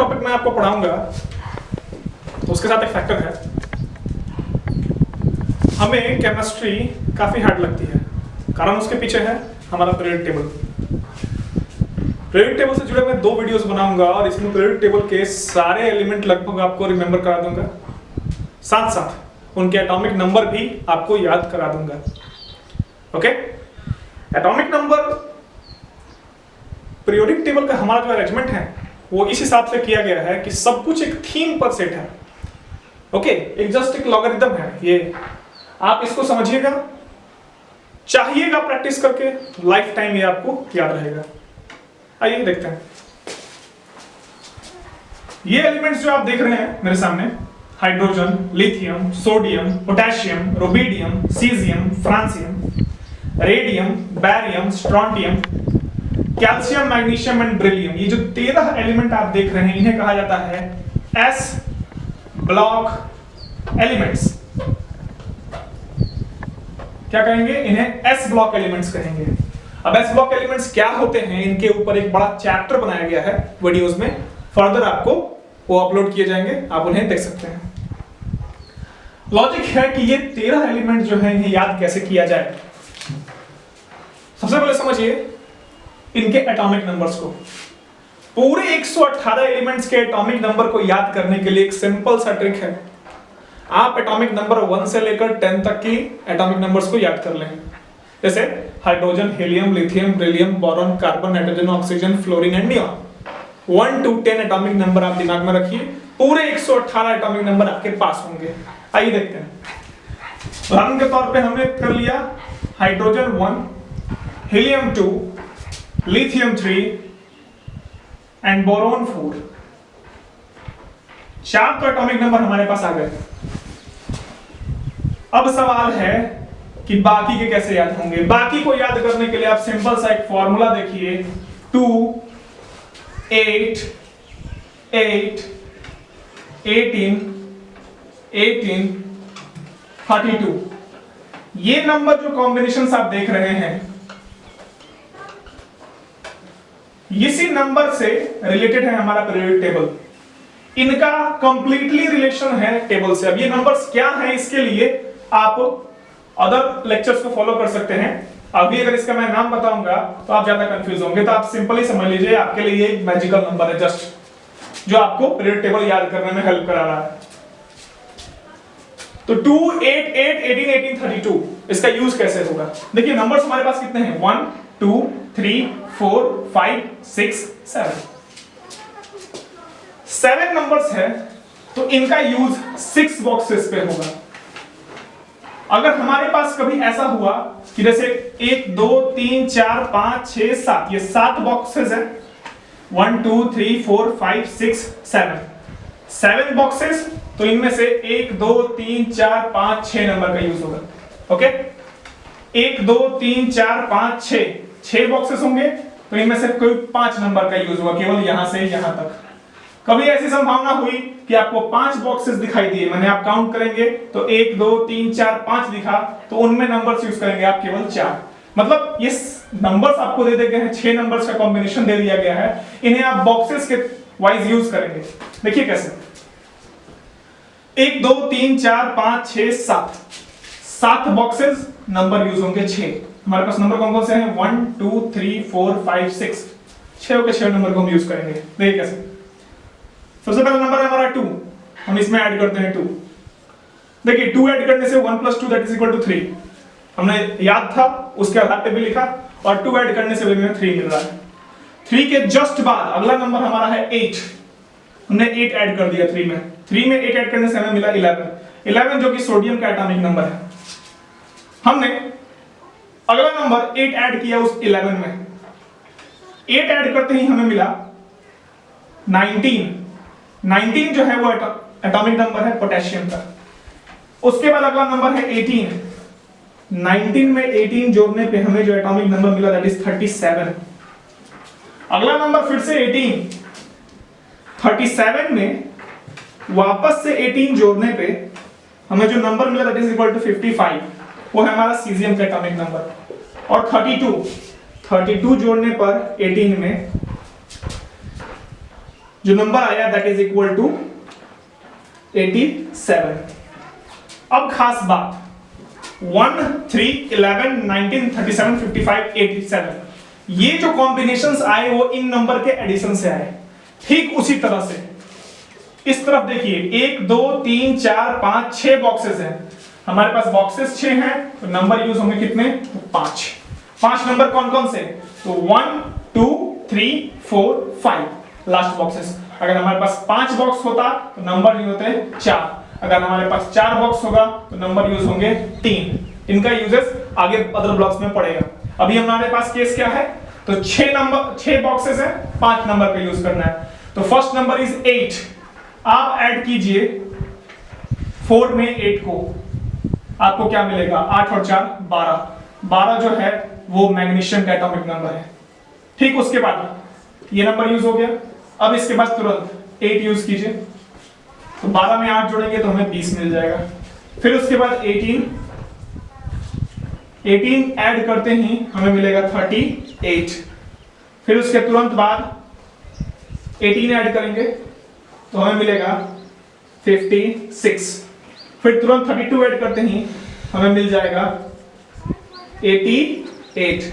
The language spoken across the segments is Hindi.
टॉपिक मैं आपको पढ़ाऊंगा तो उसके साथ एक फैक्टर है, हमें केमिस्ट्री काफी हार्ड लगती है, कारण उसके पीछे है हमारा पीरियोडिक टेबल। पीरियोडिक टेबल से जुड़े मैं 2 वीडियोस बनाऊंगा और इसमें पीरियोडिक टेबल के सारे एलिमेंट लगभग आपको रिमेंबर करा दूंगा, साथ साथ उनके एटॉमिक नंबर भी आपको याद करा दूंगा। Okay, atomic number periodic table का हमारा जो अरेंजमेंट है वो इस हिसाब से किया गया है कि सब कुछ एक थीम पर सेट है। ओके, एक जस्ट एक लॉगरिथम है ये, आप इसको समझिएगा, चाहिएगा प्रैक्टिस करके, लाइफ टाइम ये आपको याद रहेगा। आइए देखते हैं। ये एलिमेंट्स जो आप देख रहे हैं मेरे सामने, hydrogen, lithium, sodium, potassium, rubidium, caesium, francium, radium, barium, strontium, calcium, magnesium and beryllium, ये जो 13 एलिमेंट आप देख रहे हैं इन्हें कहा जाता है एस ब्लॉक एलिमेंट्स। क्या कहेंगे इन्हें? एस ब्लॉक एलिमेंट्स कहेंगे। अब एस ब्लॉक एलिमेंट्स क्या होते हैं, इनके ऊपर एक बड़ा चैप्टर बनाया गया है वीडियोस में, फर्दर आपको वो अपलोड किए जाएंगे, आप उन्हें देख सकते हैं। लॉजिक है कि ये 13 एलिमेंट जो है इन्हें याद कैसे किया जाए। सबसे पहले समझिए इनके एटॉमिक नंबर्स को। पूरे 118 एलिमेंट्स के एटॉमिक नंबर को याद करने के लिए एक सिंपल सा ट्रिक है, आप एटॉमिक नंबर 1 से लेकर 10 तक की एटॉमिक नंबर्स को याद कर लें। जैसे hydrogen, helium, lithium, beryllium, boron, carbon, nitrogen, oxygen, fluorine and neon. 1 to 10 atomic number आप दिमाग में रखिए, पूरे 118 एटॉमिक नंबर आपके पास होंगे। आइए देखते हैं। उदाहरण के तौर पे हमने कर लिया hydrogen 1, helium 2, lithium 3 and boron 4। 4 तो एटॉमिक नंबर हमारे पास आ गए। अब सवाल है कि बाकी के कैसे याद होंगे। बाकी को याद करने के लिए आप सिंपल सा एक फॉर्मूला देखिए, 2 8 8 18 18 32। ये नंबर जो कॉम्बिनेशंस आप देख रहे हैं इसी नंबर से रिलेटेड है हमारा पीरियोडिक टेबल, इनका कंप्लीटली रिलेशन है टेबल से। अब ये नंबर्स क्या हैं इसके लिए आप अदर लेक्चर्स को फॉलो कर सकते हैं। अभी अगर इसका मैं नाम बताऊंगा तो आप ज्यादा कंफ्यूज होंगे, तो आप सिंपली समझ लीजिए आपके लिए ये एक मैजिकल नंबर है जस्ट, जो आपको पीरियोडिक टेबल याद करने में हेल्प करा रहा है। तो 2 8 8 18 18 32 इसका यूज कैसे होगा? देखिए नंबर्स हमारे पास कितने हैं, 1 2 3 4 5 6 7 नंबर्स है, तो इनका यूज 6 बॉक्सेस पे होगा। अगर हमारे पास कभी ऐसा हुआ कि जैसे 1 2 3 4 5 6 7, ये 7 बॉक्सेस है, 1 2 3 4 5 6 7 बॉक्सेस, तो इनमें से 1 2 3 4 5 6 नंबर का यूज होगा। ओके, 1 2 3 4 5 6 बॉक्सेस होंगे, तो इनमें से कोई 5 नंबर का यूज होगा, केवल यहां से यहां तक। कभी ऐसी संभावना हुई कि आपको 5 बॉक्सेस दिखाई दिए, मैंने आप काउंट करेंगे तो 1 2 3 4 5 दिखा, तो उनमें नंबर्स यूज करेंगे आप केवल 4। मतलब ये नंबर्स आपको दे दिए गए हैं, 6 नंबर्स का कॉम्बिनेशन दे दिया गया है, इन्हें आप बॉक्सेस के वाइज यूज करेंगे। देखिए कैसे, 1 2 3 4 5 6 7 बॉक्सेस, नंबर यूज होंगे 6। हमारे पास नंबर कौन कौन से हैं, 1 2 3 4 5 6, 6 के 6 नंबर को हम यूज करेंगे। देखिए कैसे, सबसे पहला नंबर है हमारा 2, हम इसमें ऐड करते हैं 2। देखिए 2 ऐड करने से 1 + 2 दैट इज इक्वल टू 3, हमने याद था उसके आधार पे भी लिखा, और 2 ऐड करने से हमें 3 मिल रहा है। 3 के जस्ट बाद अगला नंबर हमारा है 8, हमने 8 ऐड कर दिया 3 में। 3 में 8 ऐड करने से हमें मिला 11 जो कि सोडियम का एटॉमिक नंबर है। हमने अगला नंबर 8 ऐड किया उस 11 में, 8 ऐड करते ही हमें मिला 19 जो है वो एटॉमिक नंबर है पोटेशियम का। उसके बाद अगला नंबर है 18, 19 में 18 जोड़ने पे हमें जो एटॉमिक नंबर मिला दैट इज 37। अगला नंबर फिर से 18, 37 में वापस से 18 जोड़ने पे हमें जो नंबर मिला दैट इज इक्वल टू 55, वो है हमारा सीजियम का एटॉमिक नंबर। और 32 जोड़ने पर 18 में जो नंबर आया दैट इज इक्वल टू 87। अब खास बात 1, 3, 11, 19, 37, 55, 87 ये जो कॉम्बिनेशंस आए वो इन नंबर के एडिशन से आए। ठीक उसी तरह से इस तरफ देखिए 1, 2, 3, 4, 5, 6 बॉक्सेस हैं। हमारे पास बॉक्सेस 6 हैं तो नंबर यूज होंगे कितने? 5। 5 नंबर कौन कौन से? तो 1, 2, 3, 4, 5 लास्ट बॉक्सेस। अगर हमारे पास 5 बॉक्स होता तो नंबर यूज होते 4। अगर हमारे पास 4 बॉक्स होगा तो नंबर यूज होंगे 3। इनका यूजेस आगे अदर ब्लॉक्स में पड़ेगा। अभी हमारे पास केस क्या है? तो 6 बॉक्सेस है, 5 नंबर का यूज करना है। तो फर्स्ट नंबर इज 8। आप ऐड कीजिए 4 में 8 को, आपको क्या मिलेगा? 8 और 4 12। 12 जो है वो मैग्नीशियम का एटॉमिक नंबर है। ठीक, उसके बाद ये नंबर यूज हो गया। अब इसके बाद तुरंत 8 यूज कीजिए, तो 12 में 8 जोड़ेंगे तो हमें 20 मिल जाएगा। फिर उसके बाद 18 ऐड करते ही हमें मिलेगा 38। फिर उसके तुरंत बाद 18 ऐड करेंगे तो हमें मिलेगा 56। फिर तुरंत 32 ऐड करते ही हमें मिल जाएगा 88।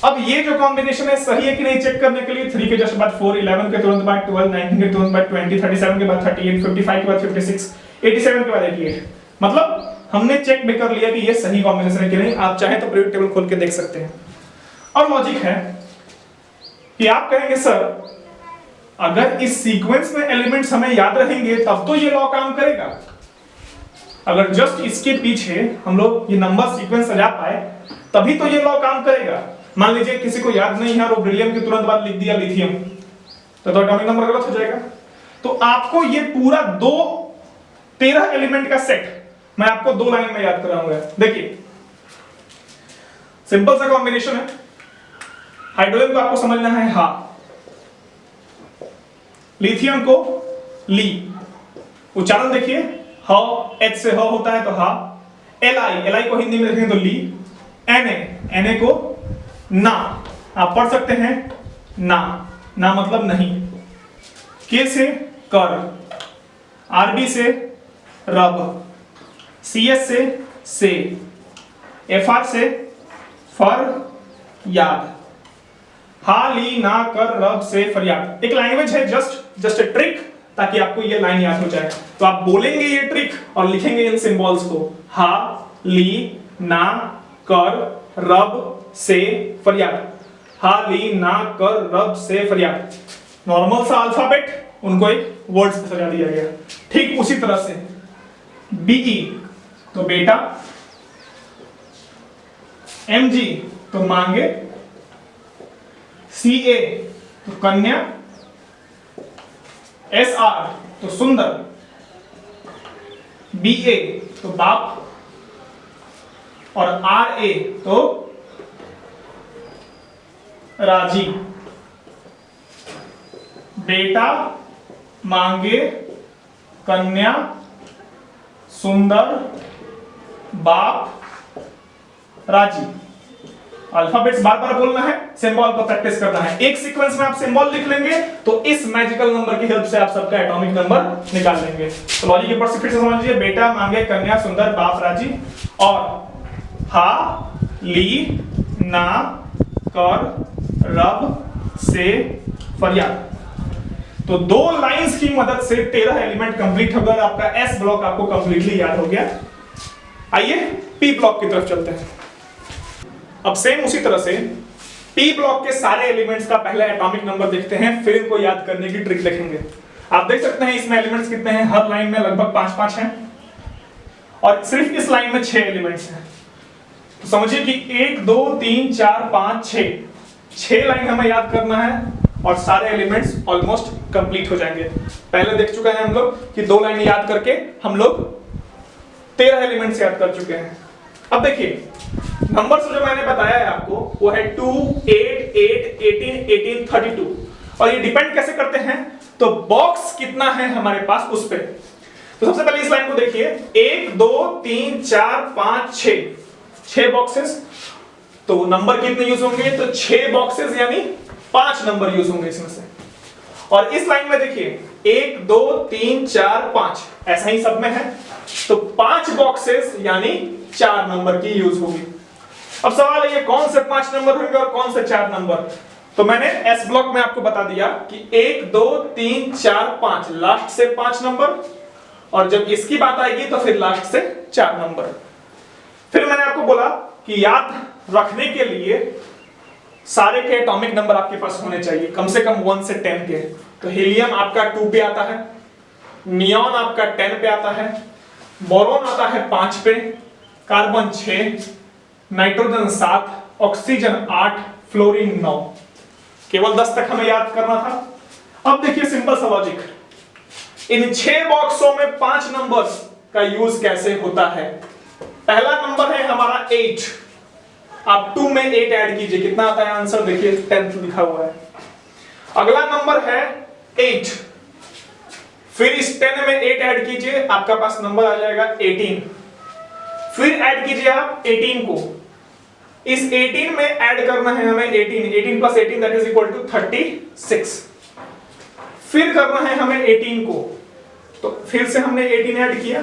अब ये जो कॉम्बिनेशन है सही है कि नहीं चेक करने के लिए 3 के जस्ट बाद 4, 11 के तुरंत बाद 12, 19 के तुरंत बाद 20, 37 के बाद 38, 55 के बाद 56, 87 के बाद 88। मतलब हमने चेक भी कर लिया कि ये सही कॉम्बिनेशन है कि नहीं। आप चाहे तो पीरियड टेबल खोल के देख सकते हैं। और लॉजिक है कि आप कहेंगे सर अगर इस सीक्वेंस में एलिमेंट्स हमें याद रहेंगे तब तो ये लॉ काम करेगा। अगर जस्ट इसके पीछे हम लोग ये नंबर सीक्वेंस सजा पाए तभी तो ये लॉ काम करेगा। मान लीजिए किसी को याद नहीं है और ब्रिलियम के तुरंत बाद लिख दिया लिथियम, तो एटॉमिक नंबर गलत हो जाएगा। तो आपको ये पूरा 13 एलिमेंट का सेट मैं आपको 2 लाइन में याद कराऊंगा। देखिए सिंपल सा कॉम्बिनेशन है। हाइड्रोजन को आपको समझना है हा, लिथियम को ली, उच्चारण देखिए ह, एच से ह होता है तो हा। एल को हिंदी में लिखेंगे तो ली। Na को ना, आप पढ़ सकते हैं ना, ना मतलब नहीं। के से कर, आरबी से रब, सीएस से, एफआर से फर याद, हा ली ना कर रब से फरियाद। एक लैंग्वेज है, जस्ट ए ट्रिक, ताकि आपको ये लाइन याद हो जाए। तो आप बोलेंगे ये ट्रिक और लिखेंगे इन सिंबल्स को, हा ली ना कर रब से फरियाद, हा ली ना कर रब से फरियाद। नॉर्मल सा अल्फाबेट उनको एक वर्ड्स में सजा दिया गया। ठीक उसी तरह से बीई तो बेटा, एमजी तो मांगे, सीए तो कन्या, एसआर तो सुंदर, बीए तो बाप और आरए तो राजी। बेटा, मांगे, कन्या, सुंदर, बाप, राजी। अल्फाबेट्स बार बार बोलना है, सिंबल को प्रैक्टिस करना है। एक सीक्वेंस में आप सिंबल लिख लेंगे तो इस मैजिकल नंबर की हेल्प से आप सबका एटॉमिक नंबर निकाल लेंगे। तो लॉजिक एक बार फिर से समझ लीजिए, बेटा, मांगे, कन्या, सुंदर, बाप, राजी और हा ली ना कर रब से फरियाद। तो 2 लाइंस की मदद से 13 एलिमेंट कंप्लीट हो गया। आपका एस ब्लॉक आपको कंप्लीटली याद हो गया। आइए पी ब्लॉक की तरफ चलते हैं। अब सेम उसी तरह से पी ब्लॉक के सारे एलिमेंट्स का पहले एटॉमिक नंबर देखते हैं, फिर इनको याद करने की ट्रिक देखेंगे। आप देख सकते हैं इसमें एलिमेंट्स कितने हैं, हर लाइन में लगभग 5-5 हैं और सिर्फ इस लाइन में 6 एलिमेंट्स हैं। तो समझिए कि 1 2 3 4 5 6 लाइन हमें याद करना है और सारे एलिमेंट्स ऑलमोस्ट कंप्लीट हो जाएंगे। पहले देख चुके हैं हम लोग कि 2 लाइन याद करके हम लोग 13 एलिमेंट्स याद कर चुके हैं। अब देखिए नंबर्स जो मैंने बताया है आपको वो है 2, 8, 8, 18, 18, 32 और ये डिपेंड कैसे करते हैं तो बॉक्स कितना है हमारे पास उस पे। तो सबसे पहले इस लाइन को देखिए, 1 2 3 4 5 6 बॉक्सेस। तो नंबर कितने यूज होंगे तो 6 बॉक्सेस यानी 5 नंबर यूज होंगे इसमें से। और इस लाइन में देखिए 1 2 3 4 5 ऐसा ही सब में है, तो 5 बॉक्सेस यानी 4 नंबर की यूज होगी। अब सवाल है ये कौन से 5 नंबर होंगे और कौन से 4 नंबर। तो मैंने एस ब्लॉक में आपको बता दिया कि 1 2 3 4 5 लास्ट से 5 नंबर, और जब इसकी बात आएगी तो फिर लास्ट से 4 नंबर। फिर मैंने आपको बोला कि याद रखने के लिए सारे के एटॉमिक नंबर आपके पास होने चाहिए, कम से कम 1 से 10 के। तो हीलियम आपका 2 पे आता है, नियॉन आपका 10 पे आता है, बोरोन आता है 5 पे, कार्बन 6, नाइट्रोजन 7, ऑक्सीजन 8, फ्लोरीन 9। केवल 10 तक हमें याद करना था। अब देखिए सिंपल सा लॉजिक, इन 6 बॉक्सों में 5 नंबर्स का यूज कैसे होता है। पहला नंबर है हमारा 8, आप 2 में 8 ऐड कीजिए, कितना आता है आंसर, देखिए 10 लिखा हुआ है। अगला नंबर है 8, फिर इस 10 में 8 ऐड कीजिए, आपका पास नंबर आ जाएगा 18। फिर ऐड कीजिए आप 18 को, इस 18 में ऐड करना है हमें 18 plus 18 that is equal to 36। फिर करना है हमें 18 को, तो फिर से हमने 18 ऐड किया,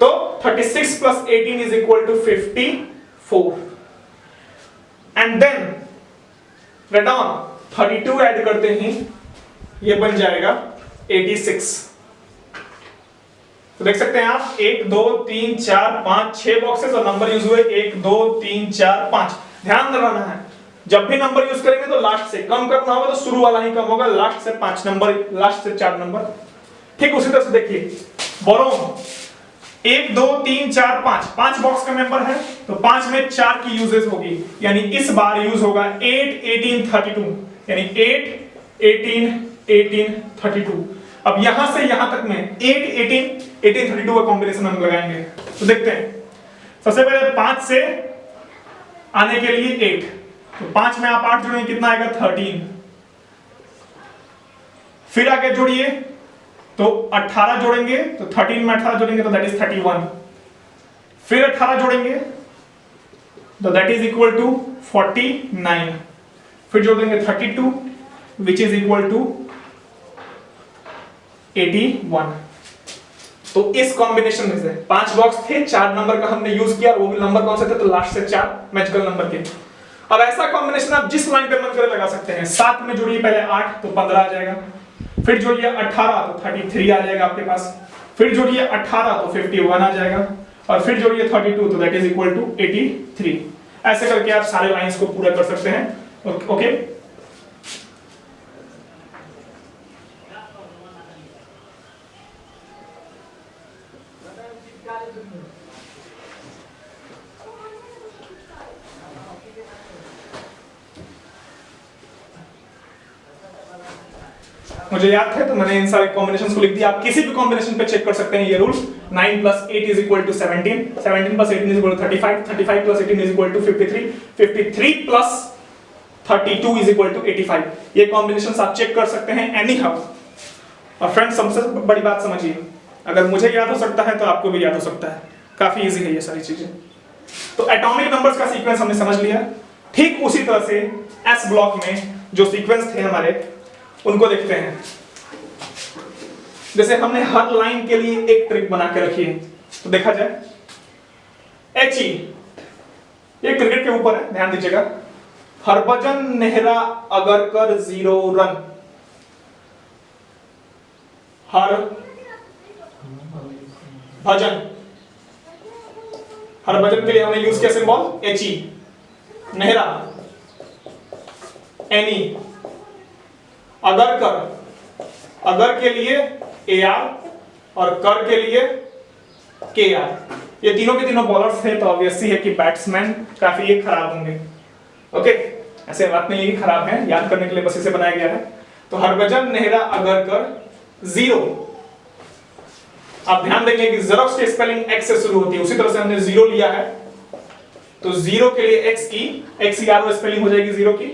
तो 36 plus 18 is equal to 54। And then रेडॉन 32 ऐड करते हैं, ये बन जाएगा 86। तो देख सकते हैं आप 1 2 3 4 5 6 बॉक्सेस और नंबर यूज हुए 1 2 3 4 5। ध्यान दिलाना है, जब भी नंबर यूज करेंगे तो लास्ट से कम करना होगा, तो शुरू वाला ही कम होगा, लास्ट से 5 नंबर, लास्ट से 4 नंबर। ठीक उसी तरह से देखिए बोरोन 1 2 3 4 5 बॉक्स का मेंबर है, तो 5 में 4 की यूजेस होगी, यानी इस बार यूज होगा 8 18 32, यानी 8 18 18 32। अब यहां से यहां तक में 8 18 18 32 का कॉम्बिनेशन हम लगाएंगे। तो देखते हैं, सबसे पहले 5 से आने के लिए 8, तो 5 में आप 8 जोड़ेंगे कितना आएगा 13। फिर आगे जोड़िए तो 18 जोड़ेंगे, तो 13 में 18 जोड़ेंगे तो दैट इज 31। फिर 18 जोड़ेंगे तो दैट इज इक्वल टू 49। फिर जोड़ देंगे 32 विच इज इक्वल टू 81। तो इस कॉम्बिनेशन में से 5 बॉक्स थे, 4 नंबर का हमने यूज किया, वो भी नंबर कौन से थे, तो लास्ट से 4 मैजिकल नंबर के। अब ऐसा कॉम्बिनेशन आप जिस लाइन पे मन करे लगा सकते हैं। 7 में जोड़िए पहले 8 तो 15 आ जाएगा, फिर जोड़िए 18 तो 33 आ जाएगा आपके पास, फिर जोड़िए 18 तो 51 आ जाएगा, और फिर जोड़िए 32 तो दैट इज इक्वल टू 83। ऐसे करके आप सारे लाइंस को पूरा कर सकते हैं। ओके मुझे याद है तो मैंने इन सारे कॉम्बिनेशंस को लिख दिया। आप किसी भी कॉम्बिनेशन पे चेक कर सकते हैं ये rule. 9 plus 8 is equal to 17, 17 plus 18 is equal to 35, 35 plus 18 is equal to 53, 53 plus 32 is equal to 85। ये कॉम्बिनेशंस आप चेक कर सकते हैं एनी हाउ। और फ्रेंड्स सबसे बड़ी बात समझिए, अगर मुझे याद हो सकता है तो आपको भी याद हो सकता है, काफी इजी है ये सारी चीजें। तो एटॉमिक नंबर्स का सीक्वेंस हमने समझ लिया। ठीक उसी तरह से एस ब्लॉक में जो सीक्वेंस थे हमारे उनको देखते हैं। जैसे हमने हर लाइन के लिए एक ट्रिक बना के रखी है, तो देखा जाए HE ये क्रिकेट के ऊपर है, ध्यान दीजिएगा। हरभजन नेहरा अगरकर 0 रन, हरभजन के लिए हमने यूज किया सिंबल HE, नेहरा NE, अगर के लिए AR और कर के लिए KR। ये तीनों के तीनों बॉलर्स थे, तो ऑब्वियसली है कि बैट्समैन काफी ये खराब होंगे। ओके, ऐसे बात नहीं है खराब है, याद करने के लिए बस इसे बनाया गया है। तो हरभजन नेहरा अगरकर 0। आप ध्यान देंगे कि जेरोक्स की स्पेलिंग X से शुरू होती है, उसी तरह से हमने 0 लिया है, तो 0 के लिए X की XERO स्पेलिंग हो जाएगी 0 की।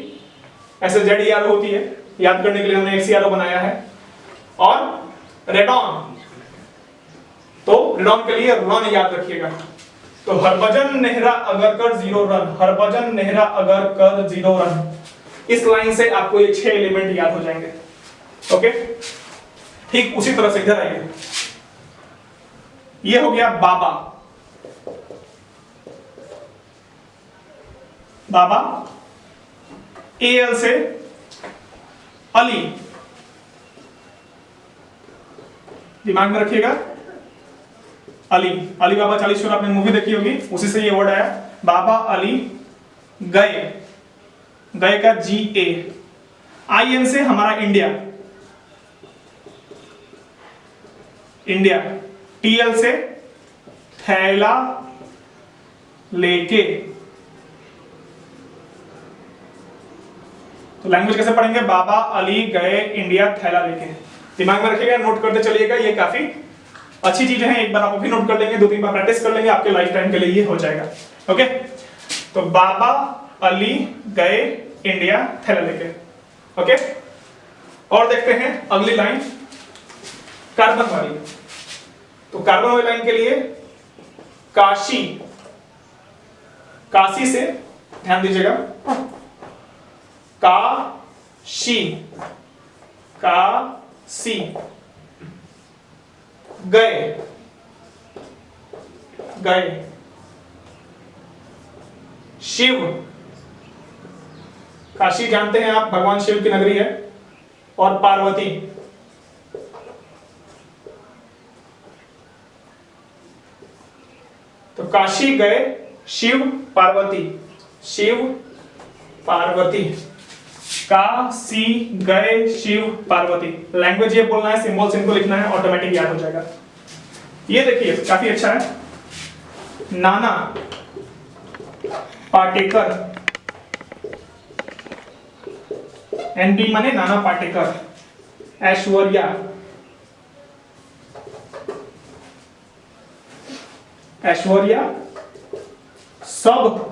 ऐसे ZERO होती है, याद करने के लिए हमने XERO बनाया है। और रेडॉन, तो रेडॉन के लिए रन याद रखिएगा। तो हरभजन नेहरा अगरकर 0 रन, हरभजन नेहरा अगरकर 0 रन। इस लाइन से आपको ये 6 एलिमेंट याद हो जाएंगे। ओके, ठीक उसी तरह से इधर आइए, ये हो गया बाबा, बाबा, एल से अली, दिमाग में रखिएगा, अली, अली बाबा 40 चोर आपने मूवी देखी होगी, उसी से ये वर्ड आया, बाबा अली गए, गए का GA, IN से हमारा इंडिया, इंडिया, TL से थैला लेके, तो लैंग्वेज कैसे पढ़ेंगे, बाबा अली गए इंडिया थैला लेके, दिमाग में रखिएगा, नोट करते चलिएगा, ये काफी अच्छी चीजें हैं, एक बार आप भी नोट कर लेंगे, 2-3 बार प्रैक्टिस कर लेंगे, आपके लाइफ टाइम के लिए ये हो जाएगा। ओके, तो बाबा अली गए इंडिया थैला लेके। ओके, और देखते हैं अगली लाइन कार्बन वाली, तो कार्बन वाली लाइन के लिए काशी, काशी से ध्यान दीजिएगा, काशी, काशी, गए, गए, शिव, काशी जानते हैं आप भगवान शिव की नगरी है, और पार्वती, तो काशी गए शिव पार्वती, शिव पार्वती, काशी गए शिव पार्वती, लैंग्वेज ये बोलना है, सिंबल्स इनको लिखना है, ऑटोमेटिक याद हो जाएगा। ये देखिए काफी अच्छा है, नाना पाटेकर, NP माने नाना पाटेकर, ऐश्वर्या, ऐश्वर्या, सब,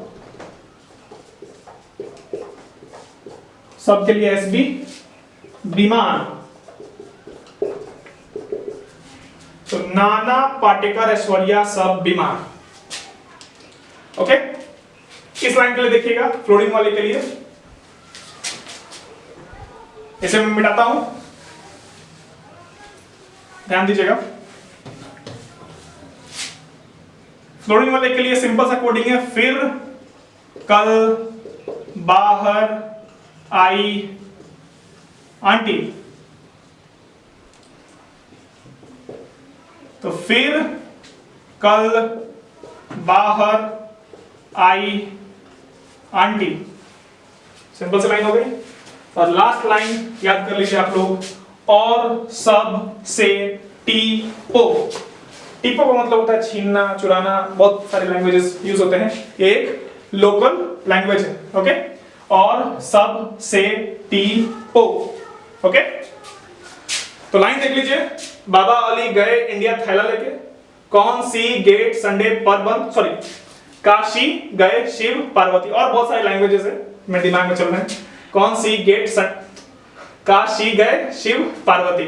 सब के लिए SB, बीमार, तो नाना पाटेकर ऐश्वर्या सब बीमार। ओके, इस लाइन के लिए देखिएगा, फ्लोरिंग वाले के लिए इसे मैं मिटाता हूं, ध्यान दीजिएगा, फ्लोरिंग वाले के लिए सिंपल सा कोडिंग है, फिर कल बाहर आई आंटी, तो फिर कल बाहर आई आंटी, सिंपल सी लाइन हो गई। और लास्ट लाइन याद कर लीजिए आप लोग, और सब से टीपो, टीपो का मतलब होता है छीनना, चुराना, बहुत सारे लैंग्वेजेस यूज होते हैं, ये एक लोकल लैंग्वेज है। ओके, और सब से टीपो। ओके, तो लाइन देख लीजिए, बाबा अली गए इंडिया थैला लेके, कौन सी गेट संडे पर बंद, सॉरी, काशी गए शिव पार्वती, और बहुत सारे लैंग्वेजेस है मेरे दिमाग में चल रहे हैं, कौन सी गेट काशी गए शिव पार्वती,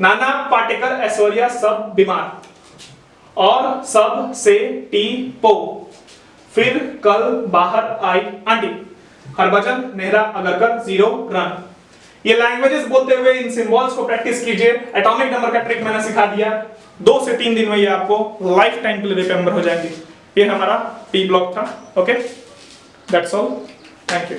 नाना पाटेकर ऐश्वर्या सब बीमार, और सब से टीपो, फिर कल बाहर आई आंटी, हरभजन नेहरा अगरकर 0 रन। ये लैंग्वेजेस बोलते हुए इन सिंबल्स को प्रैक्टिस कीजिए। एटॉमिक नंबर का ट्रिक मैंने सिखा दिया, 2 से 3 दिन में ये आपको लाइफ टाइम के लिए रिमेंबर हो जाएंगे। ये हमारा P ब्लॉक था। Okay, that's all, thank you.